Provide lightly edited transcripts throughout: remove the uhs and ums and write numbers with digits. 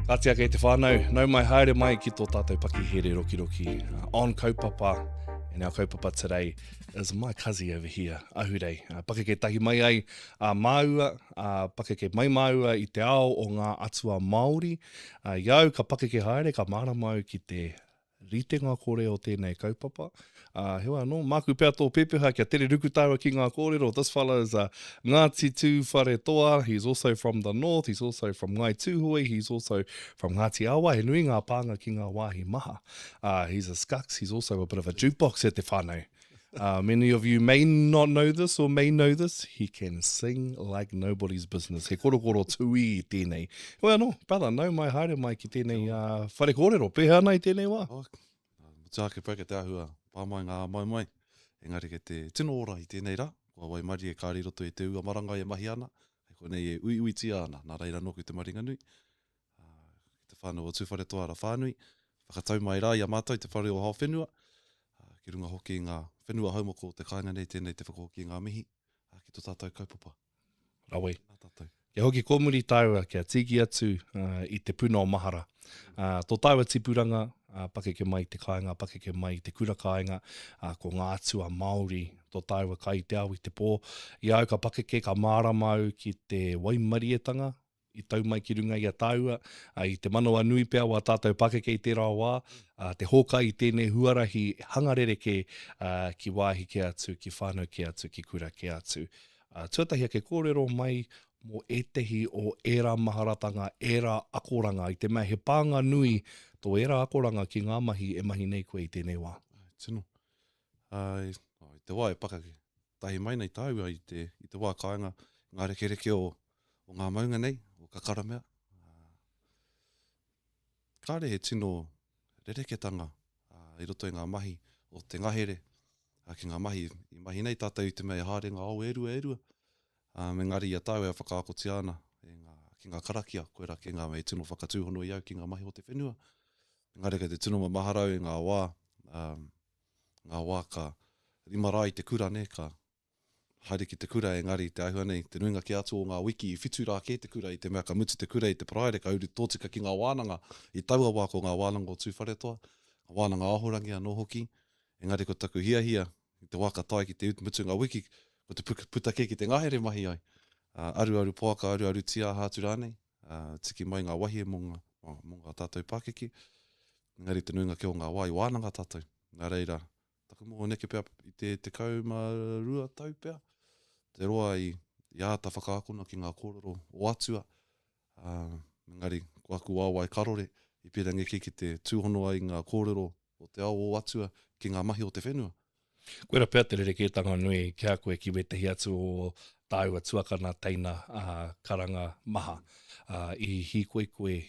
Katia kei te whānau, nau mai haere mai ki tō tātou pakihi roki. On Kaupapa, and our kaupapa today is my kazi over here, Ahurei. Pakeke tahi mai ai māua, pakeke mai māua I te ao o ngā atua Māori. Iau ka pakeke haere, ka māramau ki te ritenga kore o tēnei kaupapa. Hewa no, māku pēr tō pepeha kia tere rukutaua ki ngā kōrero. This fellow is Ngāti Tū Whare Toa. He's also from the north. He's also from Ngai Tūhoe. He's also from Ngāti Awa. He nui ngā pānga ki ngā wāhi maha. He's a skux. He's also a bit of a jukebox at te whānau. Many of you may not know this or may know this. He can sing like nobody's business. He korokoro tui I tēnei. Well, no, brother, nau mai haere mai ki tēnei whare kōrero. Pēhea nei tēnei wā. Tāke pai ke te ahua, pāmai ngā mai. Engari ke te tino ora I tēnei rā. Kua wai mari e kāri roto I te ua maranga e mahi ana. Hei konei e ui tia ana. Nā reira noku I te maringa nui. Te whānau o tūwhare toa ra whānui. Whakatau mai rā I a mātou I te whare o Haowhenua. Ki runga hoki ngā whenua haumoko te kāinga nei tēnei te whakahoki ngā mihi. Ki tō tātou kaupapa. Rawe. Nā tātou. Kia hoki kōmuri tāua kia tiki atu I te puna o mahara. Tō tāua tipuranga, pakeke mai te kāinga, pakeke mai te kura kāinga, ko ngā atua Māori, tō tāua kai te au I te pō. Iau ka pakeke ka māramau ki te waimarietanga, I tau mai ki runga I a tāua, I te manawa nui pēr wa tātou pakeke I tērā wā, te hoka I tēnei huarahi hangarereke ki wāhi ke atu, ki whānau ke atu, ki kura ke atu. Tuatahia ke kōrero mai mō etehi o era maharatanga, era akoranga, I te mea he pānga nui tō era akoranga ki ngā mahi e mahi nei koe I tēnei wā. Tino. I te wā e pakake. Tahi mai nei tāua I te wā kāinga, ngā rekereke o ngā maunga nei, o ka karamea. Kāre he tino rereketanga I roto I ngā mahi o te ngahere, ki ngā mahi I mahi nei tātou I te mea haere ngā au erua. Me ngari I a tāua e whakaakoti ana ki ngā karakia, koe ra ki ngā mei tino whakatūhono I au ki ngā mahi o te whenua. Ngare ka te tino maharau I ngā wā ka rimara I te kura ne, ka haere ki te kura engari te ahua nei, te nuinga ki atu o ngā wiki I whitu rā ke te kura I te mea ka mutu te kura I te praere, ka uru tōtika ki ngā wānanga I taua wā ko ngā wānanga o tūwhare toa, ngā wānanga ahorangi anō hoki, engari ko taku hia I te waka tai ki te mutu ngā wiki, ko te putake ki te ngahere mahi ai. Aru poaka, aru tia hātu rānei, tiki mai ngā wahi mō ngā tātou pākeki, engari te nuinga ki o ngā wai wānanga tātou. Nā reira, taku mō neke pēr I te kaumarua tau pēr, te roa I āta whakaakona ki ngā kōrero o atua. Engari, ko aku wāwai karore, I pēra ngeki ki te tūhonoa I ngā kōrero o te ao o atua ki ngā mahi o te whenua. Koera pēr te rerekētanga nui kia koe ki wetehi atu o tāua tuakana teina karanga maha I hi koe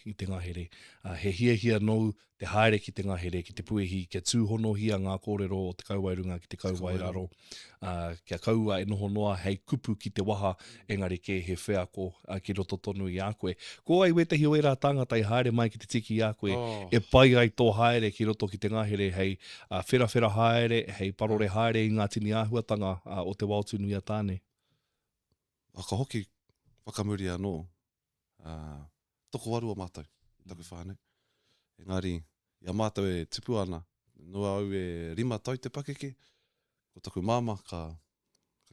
I te ngahere. He hia nou te haere ki te ngahere, ki te puehi, kia tūhono hia ngā kōrero o te kauwairunga ki te kauwairaro. Kia kaua e noho noa hei kupu ki te waha, engari ke he wheako ki roto tonu I a koe. Ko ai wetehi o era tangata I haere mai ki te tiki I a koe, e pai ai tō haere ki roto ki te ngahere, hei whera haere, hei parore haere I ngā tini āhuatanga o te Waotunu I a tāne. Waka hoki whakamuri anō, toko waru o mātou, taku whānau. Engari, I a mātou e tipu ana, noa au e rima tau te pakeke, ko taku māma ka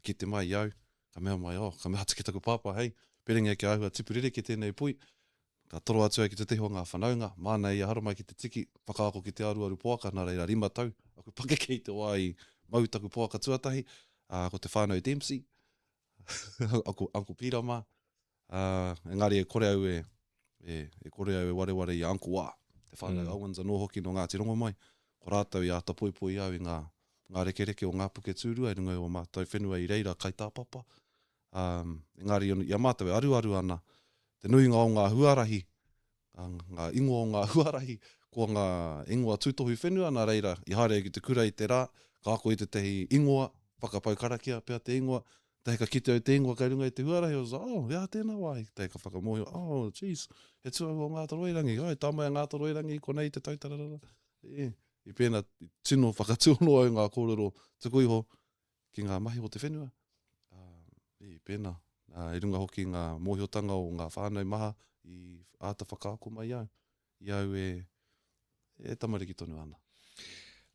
kite mai I au, ka mea mai, ka mea hata ki taku pāpā, hei, perengia ki ahua tipurere ki tēnei pui, ka toro atu ki te teho ngā whanaunga, māna I haro mai ki te tiki, whakaako ki te aru poaka, nā reira rima tau, aku pakeke I te wā I mau taku poaka tuatahi, ko te whānau Dempsey, Uncle Peter mā, engari e kore au kore au wareware I Uncle Wā, te whānau Owens anō hoki no Ngāti Rongo mai, ko rātau I ata poipoi au I ngā rekereke o ngā puke tūrua, e runga o mātou whenua I reira kai tāpapa. Engari I a mātou e aru ana, te nuinga o ngā huarahi, ngā ingoa o ngā huarahi, ko ngā ingoa tūtohu whenua, nā reira, I haere ki te kura I te rā, ka ako I te tehi ingoa, whakapau karakia pēr te ingoa, te ka kite au te ingoa kai runga I te huarahi, o sa, ia tēnā wai, te ka whakamohi, jeez, he tua o Ngātaroirangi, tamai a Ngātaroirangi, ko nei te tautarara. I pēnā tino whakatūno au ngā kōrero tuku iho ki ngā mahi o te whenua. I pēnā, I runga hoki ngā mōhiotanga o ngā whānau maha I āta whakaako mai au. I au e tamariki tonu ana.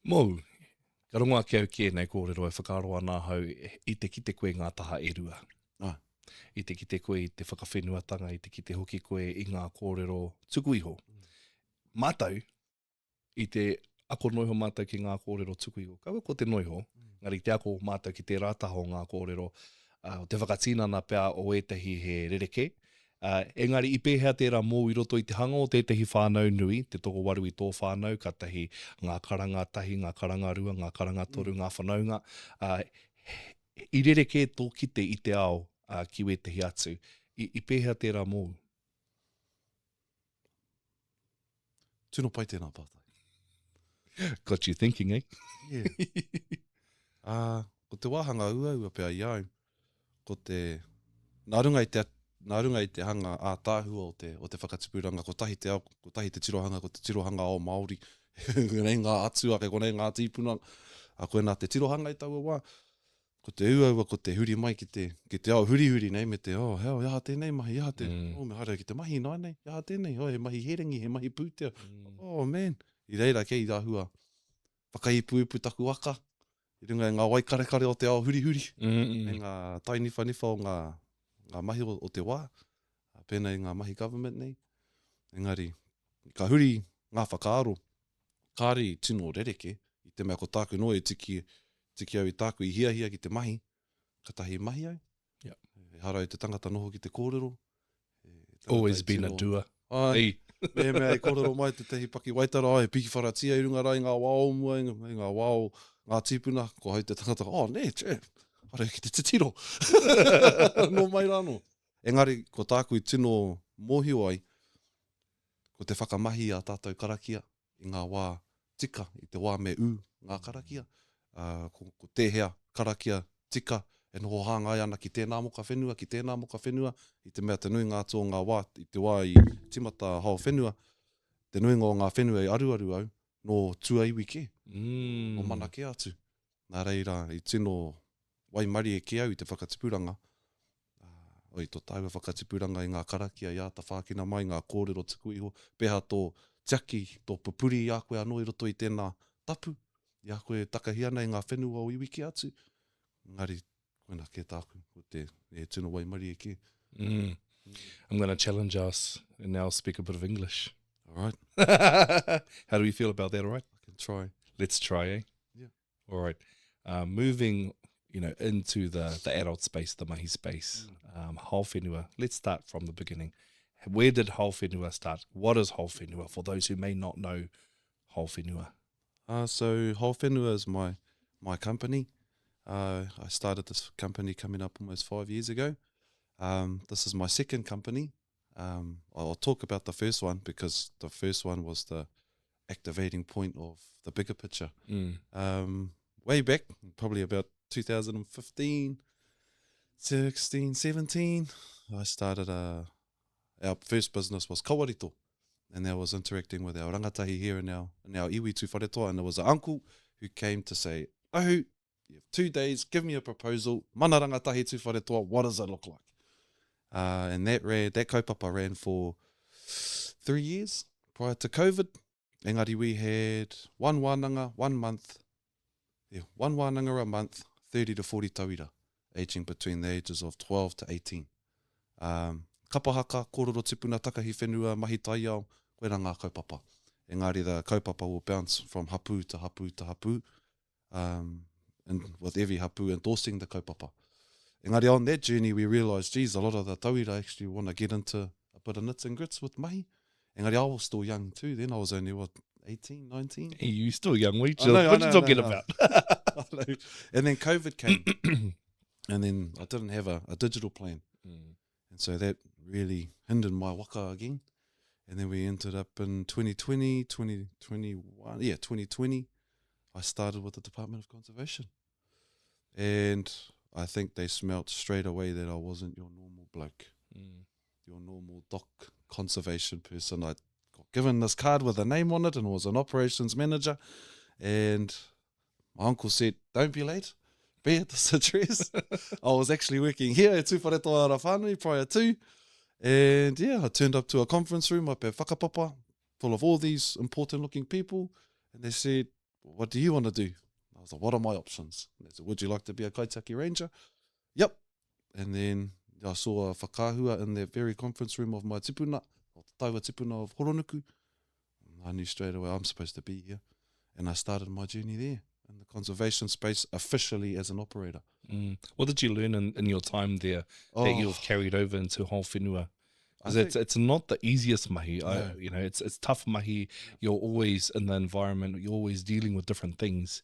Mou, ka rongoa ki au ki nei kōrero e whakaaro ana hau I te kite koe ngā taha e rua. I te kite koe I te whakawhenuatanga, I te kite hoki koe I ngā kōrero tuku iho. Mātau, I te ako noiho mātau ki ngā kōrero tuku iho. Kaua ko te noiho, ngari te ako mātau ki te rātaho ngā kōrero, o te whakatīnana pēr o etahi he rereke. Engari I pēhea tērā mō I roto I te hanga o tētahi whānau nui, te toko waru I tō whānau, ka tahi ngā karanga tahi, ngā karanga rua, ngā karanga toru, ngā whanaunga. I rereke tō kite I te ao ki wetahi atu. I pēhea tērā mō. Tūno pai tēnā pātai. Got you thinking, eh? Yeah. Ko te wāhanga ua pēr I au, ko te nā runga I te hanga ātāhua o te whakatipuranga, ko tahi te ao, ko tahi te tirohanga, ko te tirohanga o Māori, nei ngā atuake, ko nei ngā tīpuna, a koe nā te tirohanga I taua wā, ko te ua ko te huri mai ki te ao huri nei, me te, heo, iaha tēnei mahi, iaha tēnei, me haere ki te mahi nai nei, iaha tēnei, he mahi herengi, he mahi pūtea, man, I reira kei I rāhua, whakaipu taku waka, I runga ngā waikarekare o te ao huri, ngā tainiwhaniwha o ngā mahi o te wā, pēnei ngā mahi government nei, engari, ka huri ngā whakaaro, kāri tino rereke, I te mea ko tāku noe tiki au I tāku I hiahia ki te mahi, ka tahi mahi au. Yep. E harau te tangata noho ki te kōrero. Always been a doer. Ai, mea e kōrero mai te tehi paki waitara, ai, piki wharatia I runga rai ngā wao mua, ngā wao, ngā tīpuna, ko hau te tangata, harau ki te tiro. No mai rāno. Engari, ko tāku I tino mōhio ai, ko te whakamahi a tātou karakia, I ngā wā tika, I te wā me ngā karakia. Ko tēhea karakia tika e noho hāngai ana ki tēnā moka whenua, I te mea te nuinga ato o ngā wā, I te wā I timata Haowhenua, te nuinga o ngā whenua I aruaru au, no tua iwi ke, no mana ke atu. Nā reira, I tino waimari e ke au I te whakatipuranga, oi tō tāua whakatipuranga I ngā karakia I āta whākina mai, ngā kōrero tuku iho, peha tō tiaki, tō pupuri I a koe anō I roto I tēnā tapu, I a koe takahia nei ngā whenua o iwi ke atu. Ngari, koina ke tāku, ko te tino waimari e ke. I'm going to challenge us and now speak a bit of English. All right. How do we feel about that, all right? I can try. Let's try, eh? Yeah. All right. Moving, into the adult space, the mahi space, Haowhenua. Let's start from the beginning. Where did Haowhenua start? What is Haowhenua for those who may not know Haowhenua? So Haowhenua is my company. I started this company coming up almost 5 years ago. This is my second company. I'll talk about the first one because the first one was the activating point of the bigger picture. Way back, probably about 2015, 16, 17, I started our first business was kawarito. And I was interacting with our rangatahi here in our iwi tu wharetoa, and there was an uncle who came to say, Ahu, you have 2 days, give me a proposal, mana rangatahi tu wharetoa, what does it look like? And that kaupapa ran for 3 years prior to COVID. Engari, we had one wānanga, 1 month, one wānanga a month, 30 to 40 tauira, aging between the ages of 12 to 18. Kapahaka, kōrero tipuna, takahi whenua, mahi taiao, koe rā ngā kaupapa. Engari, the kaupapa will bounce from hapu to hapu to hapu, and with every hapu endorsing the kaupapa. Engari, on that journey, we realised, geez, a lot of the tauira actually want to get into a bit of knits and grits with mahi. Engari, I was still young too then. I was only, 18, 19? Hey, you're still young. What are you talking about? And then COVID came. And then I didn't have a digital plan. And so that really hindered my waka again. And then we ended up in 2020, 2021. Yeah, 2020. I started with the Department of Conservation. And I think they smelt straight away that I wasn't your normal bloke. Your normal doc conservation person. I got given this card with a name on it and it was an operations manager. And my uncle said, don't be late. be at this address. I was actually working here at Tūwharetoa Whānau prior to. And yeah, I turned up to a conference room up at Whakapapa, full of all these important looking people. And they said, what do you want to do? I was like, what are my options? And they said, would you like to be a kaitaki ranger? Yep. And then I saw a whakaahua in that very conference room of my tipuna, or the taiwa tipuna of Horonuku. I knew straight away I'm supposed to be here. And I started my journey there in the conservation space officially as an operator. What did you learn in your time there that you've carried over into Haowhenua? Because it's not the easiest mahi. No. It's tough mahi. You're always in the environment. You're always dealing with different things.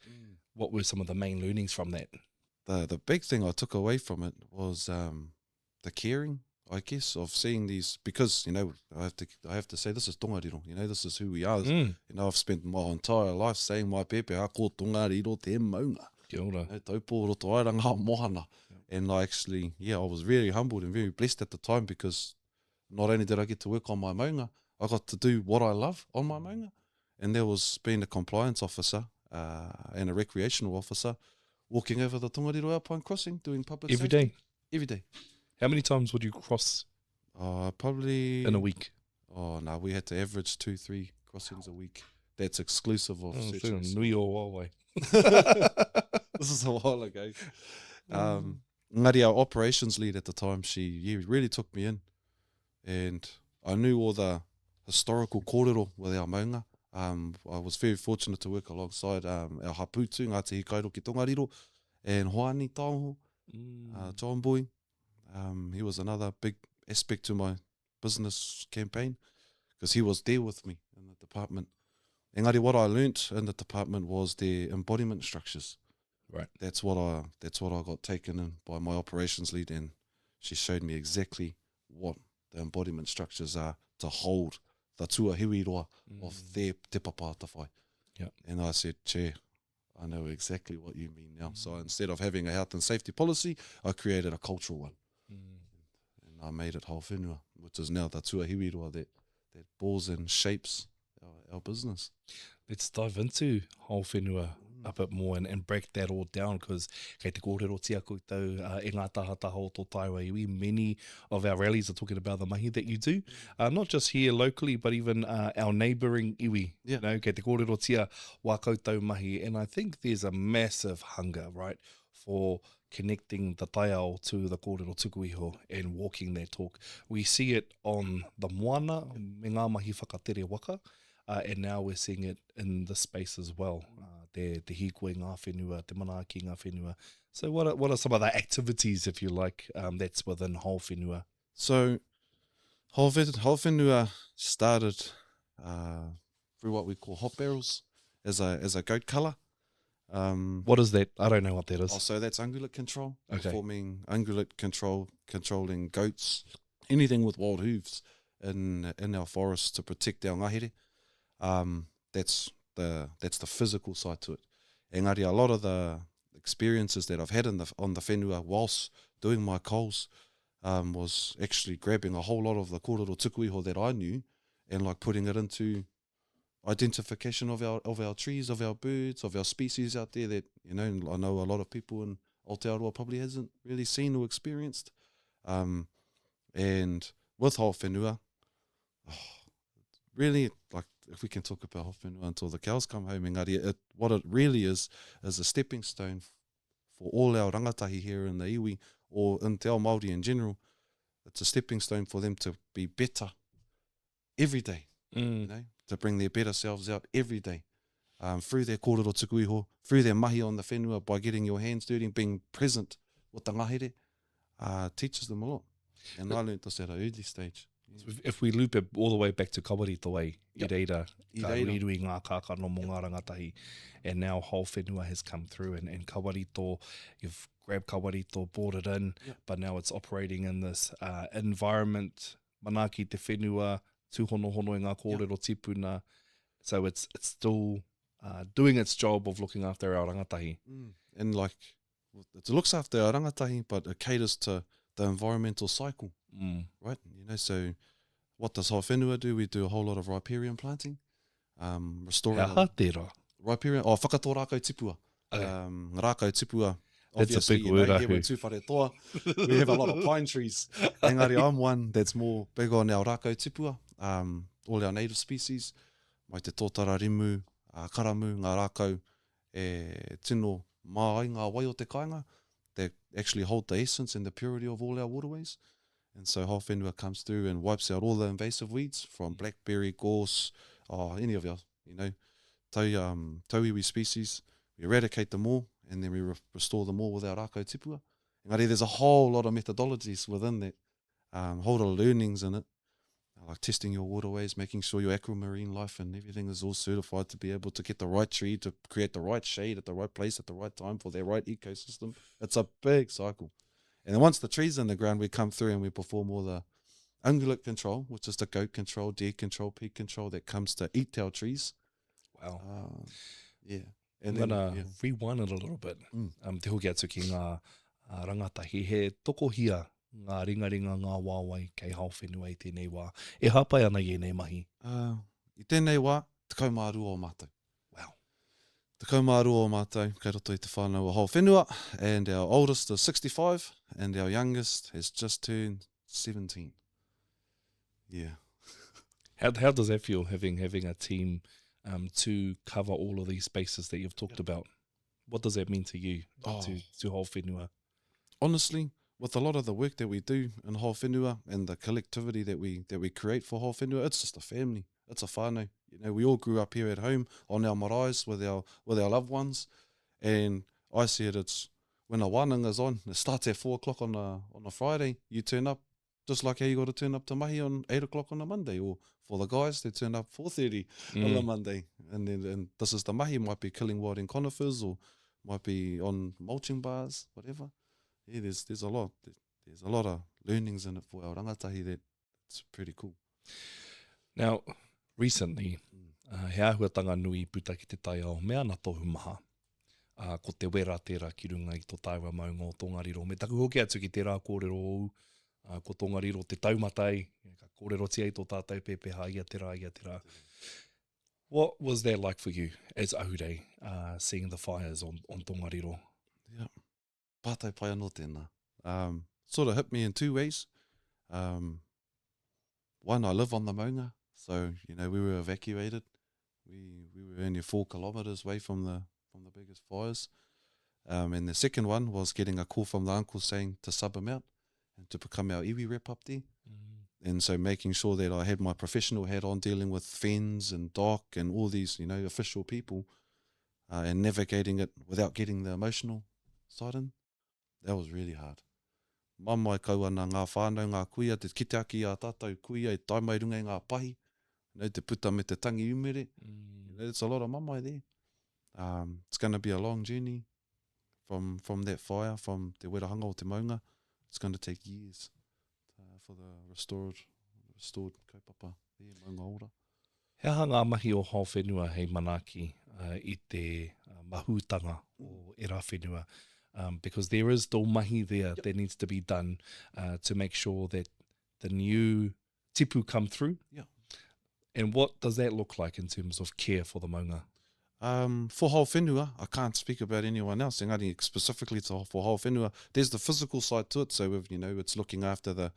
What were some of the main learnings from that? The big thing I took away from it was the caring, I guess, of seeing these, because, I have to say this is tongariro, this is who we are. I've spent my entire life saying my pepe, a ko tongariro te maunga. Kia ora. Taupo roto airanga mohana. And I actually, I was very humbled and very blessed at the time, because not only did I get to work on my maunga, I got to do what I love on my maunga. And there was being a compliance officer and a recreational officer walking over the Tongariro Alpine crossing, doing public Every safety. day? Every day. How many times would you cross Probably... in a week? Oh, no, we had to average 2-3 crossings a week. That's exclusive of search and rescue. Nui o wāwai. This is a while ago. Ngari, our operations lead at the time, she really took me in. And I knew all the historical kōrero with our maunga. I was very fortunate to work alongside our haputu, Ngā Te Hikairo ki Tongariro, and Hoani Tāoho, John Boy. He was another big aspect to my business campaign, because he was there with me in the department. Engari, what I learnt in the department was their embodiment structures. Right. That's what I got taken in by my operations lead, and she showed me exactly what the embodiment structures are to hold the tuahiwi of their te papātawhai. Yep. And I said, Chair, I know exactly what you mean now. So instead of having a health and safety policy, I created a cultural one. And I made it Haowhenua, which is now the tuahiwi that bores and shapes our business. Let's dive into Haowhenua a bit more and break that all down, because kei te kōrero tia koutou e ngā tahataha o tō taiwa iwi, many of our rallies are talking about the mahi that you do, not just here locally, but even our neighbouring iwi, kei te kōrero tia wā koutou mahi. And I think there's a massive hunger, right, for connecting the taiao to the kōrero tuku iho and walking that talk. We see it on the moana, me ngā mahi whakatere waka, and now we're seeing it in this space as well. Te hikoe ngā whenua, te manaaki ngā whenua. So what are some of the activities, if you like, that's within Haowhenua? So Haowhenua started through what we call hot barrels as a goat colour. What is that? I don't know what that is. So that's ungulate control. Okay. Forming ungulate control, controlling goats, anything with wild hooves in our forests to protect our ngahere. That's the physical side to it. Engari, a lot of the experiences that I've had on the whenua whilst doing my coals was actually grabbing a whole lot of the kōrero tuku iho that I knew and like putting it into identification of our trees, of our birds, of our species out there that, I know a lot of people in Aotearoa probably hasn't really seen or experienced. And with Haowhenua, really, like, if we can talk about Haowhenua until the cows come home, engari, what it really is a stepping stone for all our rangatahi here in the iwi, or in te ao Māori in general. It's a stepping stone for them to be better every day, to bring their better selves out every day, through their kōrero tuku iho, through their mahi on the whenua, by getting your hands dirty and being present with the ngahere, teaches them a lot. And I learned this at an early stage. So if we loop it all the way back to kawarito i reira, ka rirui ngā kākano mō ngā rangatahi, and now Haowhenua has come through, and kawarito, you've grabbed kawarito, brought it in, but now it's operating in this environment, manaaki te whenua, tūhonohono i ngā kōrero tipuna, so it's still doing its job of looking after our rangatahi. And like, it looks after our rangatahi, but it caters to the environmental cycle, right? So what does Haowhenua do? We do a whole lot of riparian planting, restoring Hea hatera. riparian, whakato rākau tipua. Okay. Rākau tipua Obviously, big you word, know, here Ahu. we're Tūwhare Toa, we have a lot of pine trees. Engari, I'm one that's more big on our rākau tipua, all our native species, mai te tōtara rimu, karamu, ngā rākau, tino mā ai ngā wai o te kāinga, that actually hold the essence and the purity of all our waterways. And so Haowhenua comes through and wipes out all the invasive weeds from blackberry, gorse, any of our, you know, tauiwi species. We eradicate them all, and then we restore them all with our rākau tipua. Engari, there's a whole lot of methodologies within that, whole lot of learnings in it, like testing your waterways, making sure your aquamarine life and everything is all certified to be able to get the right tree, to create the right shade at the right place at the right time for their right ecosystem. It's a big cycle. And then once the tree's in the ground, we come through and we perform all the ungulate control, which is the goat control, deer control, pig control that comes to eat our trees. Wow. Yeah. I'm going to rewind it a little bit. Te hoki atu ki ngā rangatahi, he tokohia ngā ringaringa, ngā wāwai kei Haowhenua i tēnei wā. E hapai ana i nei mahi? I tēnei wā, te kaumārua o mātou. Wow. Te kaumārua o mātou, kei roto i te whānau o Haowhenua, and our oldest is 65, and our youngest has just turned 17. Yeah. How does that feel, having a team to cover all of these spaces that you've talked about? What does that mean to you, to Haowhenua? Honestly, with a lot of the work that we do in Haowhenua and the collectivity that we create for Haowhenua, it's just a family. It's a whānau. You know, we all grew up here at home on our maraes with our loved ones, and I see it's when a wānanga is on, it starts at 4 o'clock on a Friday, you turn up just like how you got to turn up to mahi on 8 o'clock on a Monday, or for the guys, they turn up 4:30 on a Monday, and this is the mahi, might be killing wild and conifers, or might be on mulching bars, whatever. Yeah, there's a lot of learnings in it for our rangatahi that it's pretty cool. Now, recently, he āhuatanga nui puta ki te taiao, mea na tohu maha, ko te wera tērā ki runga i tō tāua maunga o Tongariro. Me taku hoki atu ki tērā kōrero ou, ko Tongariro te taumatai, ka kōrero tia i tō tātou pepeha, ia tērā. What was that like for you as Ahurei, seeing the fires on Tongariro? Yeah. Pātai pai anō tēnā. Sort of hit me in two ways. One, I live on the maunga, so, you know, we were evacuated. We were only 4 kilometres away from the biggest fires. And the second one was getting a call from the uncle saying to sub him out and to become our iwi rep up there. And so making sure that I had my professional hat on, dealing with fens and dock and all these, you know, official people, and navigating it without getting the emotional side in. That was really hard. Mamai kauana ngā whānau, ngā kuia, te kiteaki a tātou kuia, e taimai runga i ngā pahi, you know, te puta me te tangi umere. You know, it's a lot of mamai there. It's going to be a long journey from that fire, from te werahanga o te maunga. It's going to take years for the restored kaupapa there, maunga ora. Hea ngā mahi o Haowhenua hei manaki i te mahutanga o e rā whenua. Because there is still mahi there that needs to be done to make sure that the new tipu come through. Yeah. And what does that look like in terms of care for the maunga? For Haowhenua, I can't speak about anyone else. Engari, specifically for Haowhenua, there's the physical side to it. So, you know, it's looking after the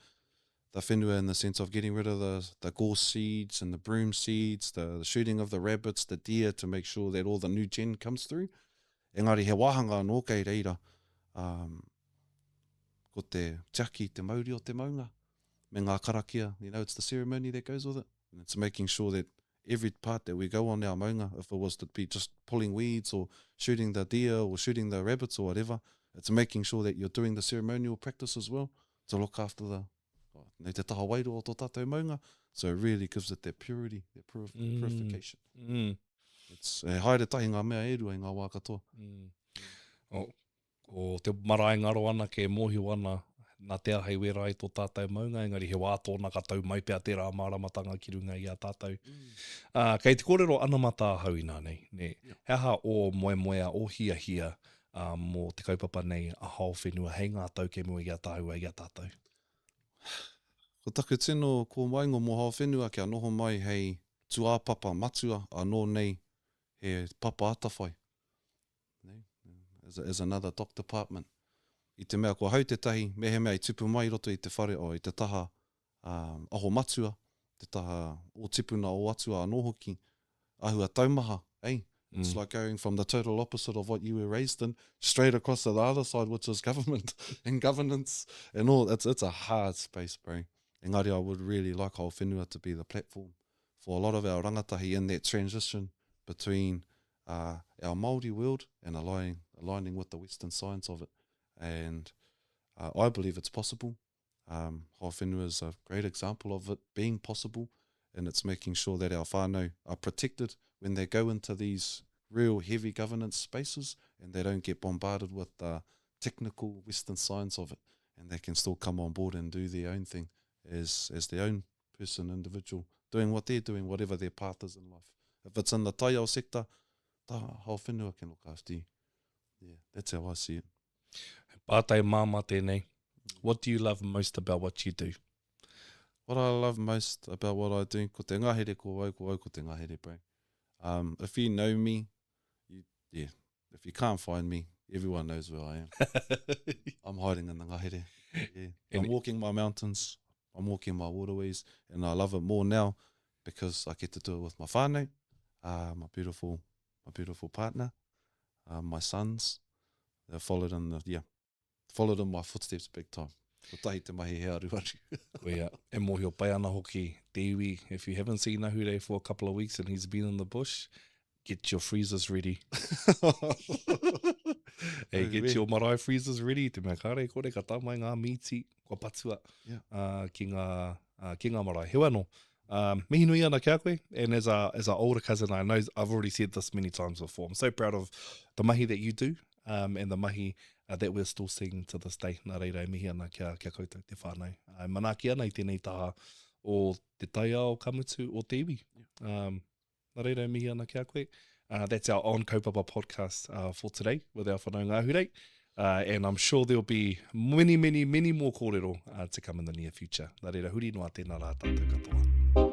whenua in the sense of getting rid of the gorse seeds and the broom seeds, the shooting of the rabbits, the deer, to make sure that all the new gen comes through. Engari, he wāhanga anō kei reira, ko te tiaki, te mauri o te maunga, me ngā karakia, you know, it's the ceremony that goes with it. And it's making sure that every part that we go on our maunga, if it was to be just pulling weeds or shooting the deer or shooting the rabbits or whatever, it's making sure that you're doing the ceremonial practice as well to look after te taha wairo o tō tātou maunga. So it really gives it that purity, that purification. It's haere tahi ngā mea e rua i ngā wā katoa. O te marae ngaro ana ke mohi ana nā te ahei wera i tō tātou maunga, engari he wā tōna ka tau mai pia tērā māramatanga ki runga i a tātou. Kei te kōrero anamata hauina nei, ne? Heha o moemoea, o hia mō te kaupapa nei a Haowhenua, hei ngā tau ke mua i a tāua i a tātou. Ko taku tino ko maingo mō Haowhenua kia noho mai hei tuāpapa matua anō nei he papa atawhai. as another dock department. I te mea kua hau te tahi, mehe mea I tupu mai roto I te whare o I te taha aho matua, te taha o tipuna o atua anō hoki, ahua taumaha, eh? It's like going from the total opposite of what you were raised in, straight across to the other side, which is government and governance and all. It's a hard space, bro. Engari, I would really like Haowhenua to be the platform for a lot of our rangatahi in that transition between our Māori world and aligning with the Western science of it. And I believe it's possible. Haowhenua is a great example of it being possible, and it's making sure that our whānau are protected when they go into these real heavy governance spaces and they don't get bombarded with the technical Western science of it, and they can still come on board and do their own thing as their own person, individual, doing what they're doing, whatever their path is in life. If it's in the taiao sector, Haowhenua can look after you. Yeah, that's how I see it. Pātai māma tēnei. What do you love most about what you do? What I love most about what I do, ko te ngahere ko au ko te ngahere, bro. If you know me, if you can't find me, everyone knows where I am. I'm hiding in the ngahere. Yeah. I'm walking my mountains, I'm walking my waterways, and I love it more now because I get to do it with my whānau, my beautiful partner, my sons. They followed in my footsteps big time. Ko tahi te mahi he aruaru. Koia, e mohio pai ana hoki te iwi. If you haven't seen Ahurei for a couple of weeks and he's been in the bush, get your freezers ready. Hey, get your marae freezers ready. Te mea kare kore ka tamai ngā miti, kua patua ki ngā marae. He wano. Mihi nui ana kia koe, and as a older cousin, I know I've already said this many times before. I'm so proud of the mahi that you do, and the mahi that we're still seeing to this day. Nā reira, mihi ana kia koutou te whānau. Manaki ana I tēnei taha o te taia o kamutu o te iwi. Nā reira, mihi ana kia koe. That's our On Kaupapa Podcast for today with our whanau Ahurei. And I'm sure there'll be many more kōrero to come in the near future. Nā reira, huri noa tēnā rā tātou katoa.